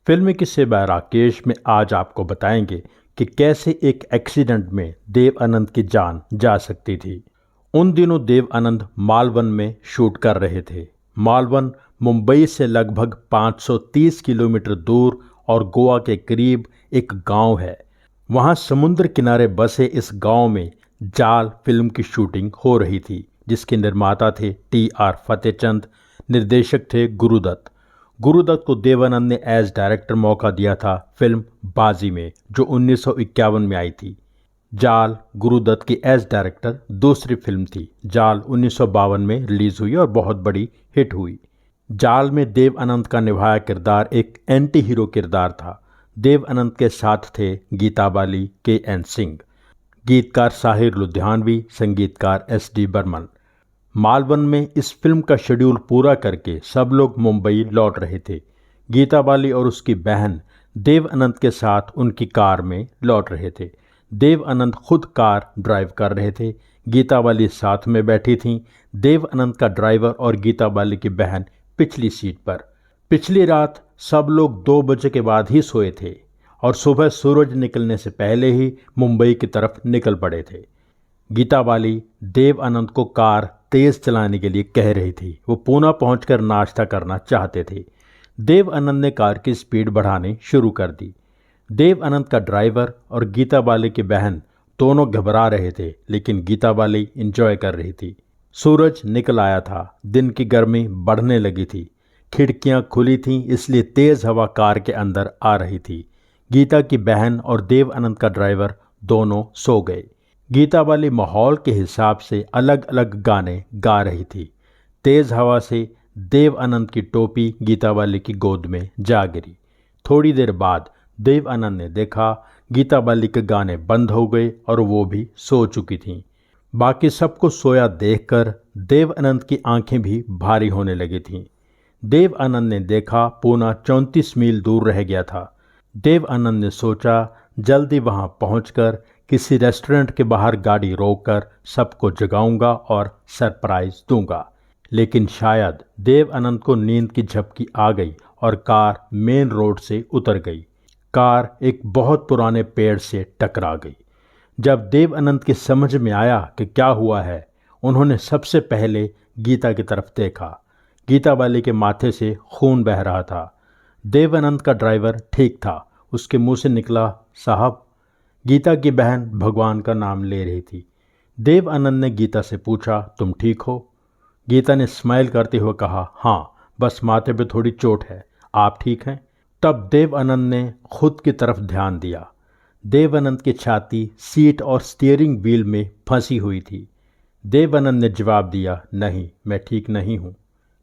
Film किस्से bye Rakesh में आज आपको बताएंगे कि कैसे एक एक्सीडेंट में देव आनंद की जान जा सकती थी। उन दिनों देव आनंद मालवन में शूट कर रहे थे। मालवन मुंबई से लगभग 530 किलोमीटर दूर और गोवा के करीब एक गांव है। वहां समुद्र किनारे बसे इस गांव में जाल फिल्म की शूटिंग हो रही थी, जिसके निर्माता थे टी.आर. फतेहचंद, निर्देशक थे गुरुदत्त। गुरुदत्त को देव आनंद ने एज डायरेक्टर मौका दिया था फिल्म बाजी में, जो 1951 में आई थी। जाल गुरुदत्त की एज डायरेक्टर दूसरी फिल्म थी। जाल 1952 में रिलीज हुई और बहुत बड़ी हिट हुई। जाल में देव आनंद का निभाया किरदार एक एंटी हीरो किरदार था। देव आनंद के साथ थे गीता बाली, के.एन. सिंह, गीतकार साहिर लुधियानवी, संगीतकार एस.डी. बर्मन। मालवन में इस फिल्म का शेड्यूल पूरा करके सब लोग मुंबई लौट रहे थे। गीता बाली और उसकी बहन देव आनंद के साथ उनकी कार में लौट रहे थे। देव आनंद खुद कार ड्राइव कर रहे थे। गीता बाली साथ में बैठी थीं। देव आनंद का ड्राइवर और गीता बाली की बहन पिछली सीट पर। पिछली रात सब लोग 2 बजे के बाद ही सोए थे और सुबह सूरज निकलने से पहले ही मुंबई की तरफ निकल पड़े थे। गीता बाली देव आनंद को कार तेज चलाने के लिए कह रही थी। वो पूना पहुंचकर नाश्ता करना चाहते थे। देव आनंद ने कार की स्पीड बढ़ानी शुरू कर दी। देव आनंद का ड्राइवर और गीता बाली की बहन दोनों घबरा रहे थे, लेकिन गीता बाली एंजॉय कर रही थी। सूरज निकल आया था। दिन की गर्मी बढ़ने लगी थी। खिड़कियां खुली थीं, इसलिए तेज हवा कार के अंदर आ रही थी। गीता की बहन और देव आनंद का ड्राइवर दोनों सो गए। गीता बाली माहौल के हिसाब से अलग अलग गाने गा रही थी। तेज हवा से देव आनंद की टोपी गीता बाली की गोद में जा गिरी। थोड़ी देर बाद देव आनंद ने देखा गीता बाली के गाने बंद हो गए और वो भी सो चुकी थीं। बाकी सबको सोया देखकर देव आनंद की आंखें भी भारी होने लगी थीं। देव आनंद ने देखा पूना 34 मील दूर रह गया था। देव आनंद ने सोचा जल्दी वहां पहुंचकर किसी रेस्टोरेंट के बाहर गाड़ी रोककर सबको जगाऊंगा और सरप्राइज दूंगा। लेकिन शायद देव आनंद को नींद की झपकी आ गई और कार मेन रोड से उतर गई। कार एक बहुत पुराने पेड़ से टकरा गई। जब देव आनंद की समझ में आया कि क्या हुआ है, उन्होंने सबसे पहले गीता की तरफ देखा। गीता बाली के माथे से खून बह रहा था। देव आनंद का ड्राइवर ठीक था। उसके मुंह से निकला, साहब। गीता की बहन भगवान का नाम ले रही थी। देव आनंद ने गीता से पूछा, तुम ठीक हो? गीता ने स्माइल करते हुए कहा, हाँ, बस माथे पे थोड़ी चोट है। आप ठीक हैं? तब देव आनंद ने खुद की तरफ ध्यान दिया। देव आनंद की छाती सीट और स्टीयरिंग व्हील में फंसी हुई थी। देव आनंद ने जवाब दिया, नहीं, मैं ठीक नहीं हूँ।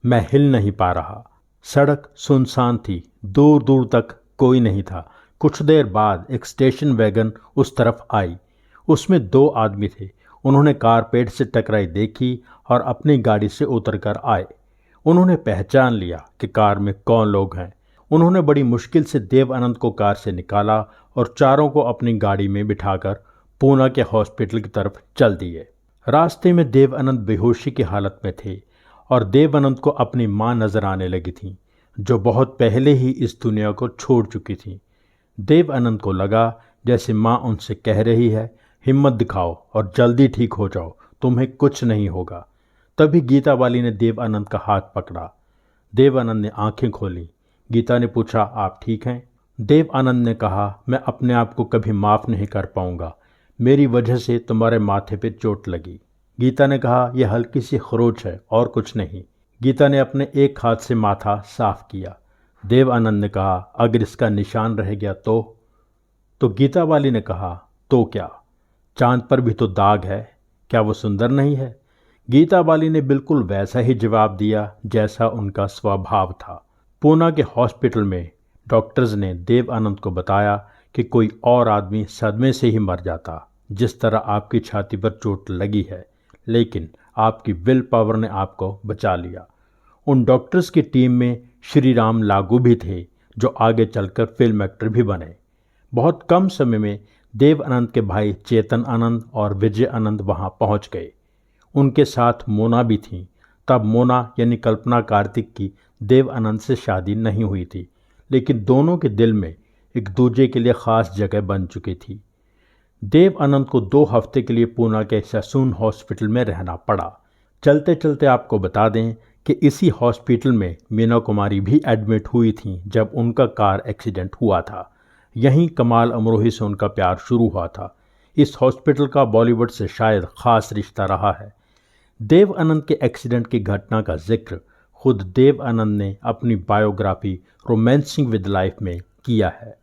मैं हिल नहीं पा रहा। सड़क सुनसान थी। दूर दूर तक कोई नहीं था। कुछ देर बाद एक स्टेशन वैगन उस तरफ आई। उसमें 2 आदमी थे। उन्होंने कार पेड़ से टकराई देखी और अपनी गाड़ी से उतरकर आए। उन्होंने पहचान लिया कि कार में कौन लोग हैं। उन्होंने बड़ी मुश्किल से देव आनंद को कार से निकाला और चारों को अपनी गाड़ी में बिठाकर पूना के हॉस्पिटल की तरफ चल दिए। रास्ते में देव आनंद बेहोशी की हालत में थे और देव आनंद को अपनी मां नजर आने लगी थी, जो बहुत पहले ही इस दुनिया को छोड़ चुकी थी। देव आनंद को लगा जैसे मां उनसे कह रही है, हिम्मत दिखाओ और जल्दी ठीक हो जाओ, तुम्हें कुछ नहीं होगा। तभी गीता बाली ने देव आनंद का हाथ पकड़ा। देव आनंद ने आंखें खोली। गीता ने पूछा, आप ठीक हैं? देव आनंद ने कहा, मैं अपने आप को कभी माफ़ नहीं कर पाऊंगा। मेरी वजह से तुम्हारे माथे पे चोट लगी। गीता ने कहा, यह हल्की सी खरोच है और कुछ नहीं। गीता ने अपने एक हाथ से माथा साफ किया। देव आनंद ने कहा, अगर इसका निशान रह गया तो गीता बाली ने कहा, तो क्या? चांद पर भी तो दाग है, क्या वो सुंदर नहीं है? गीता बाली ने बिल्कुल वैसा ही जवाब दिया जैसा उनका स्वभाव था। पूना के हॉस्पिटल में डॉक्टर्स ने देव आनंद को बताया कि कोई और आदमी सदमे से ही मर जाता, जिस तरह आपकी छाती पर चोट लगी है, लेकिन आपकी विल पावर ने आपको बचा लिया। उन डॉक्टर्स की टीम में श्री राम लागू भी थे, जो आगे चलकर फिल्म एक्टर भी बने। बहुत कम समय में देव आनंद के भाई चेतन आनंद और विजय आनंद वहां पहुंच गए। उनके साथ मोना भी थीं। तब मोना यानी कल्पना कार्तिक की देव आनंद से शादी नहीं हुई थी, लेकिन दोनों के दिल में एक दूसरे के लिए ख़ास जगह बन चुकी थी। देव आनंद को 2 हफ्ते के लिए पूना के ससून हॉस्पिटल में रहना पड़ा। चलते चलते आपको बता दें कि इसी हॉस्पिटल में मीना कुमारी भी एडमिट हुई थीं जब उनका कार एक्सीडेंट हुआ था। यहीं कमाल अमरोही से उनका प्यार शुरू हुआ था। इस हॉस्पिटल का बॉलीवुड से शायद ख़ास रिश्ता रहा है। देव आनंद के एक्सीडेंट की घटना का जिक्र खुद देव आनंद ने अपनी बायोग्राफी रोमांसिंग विद लाइफ में किया है।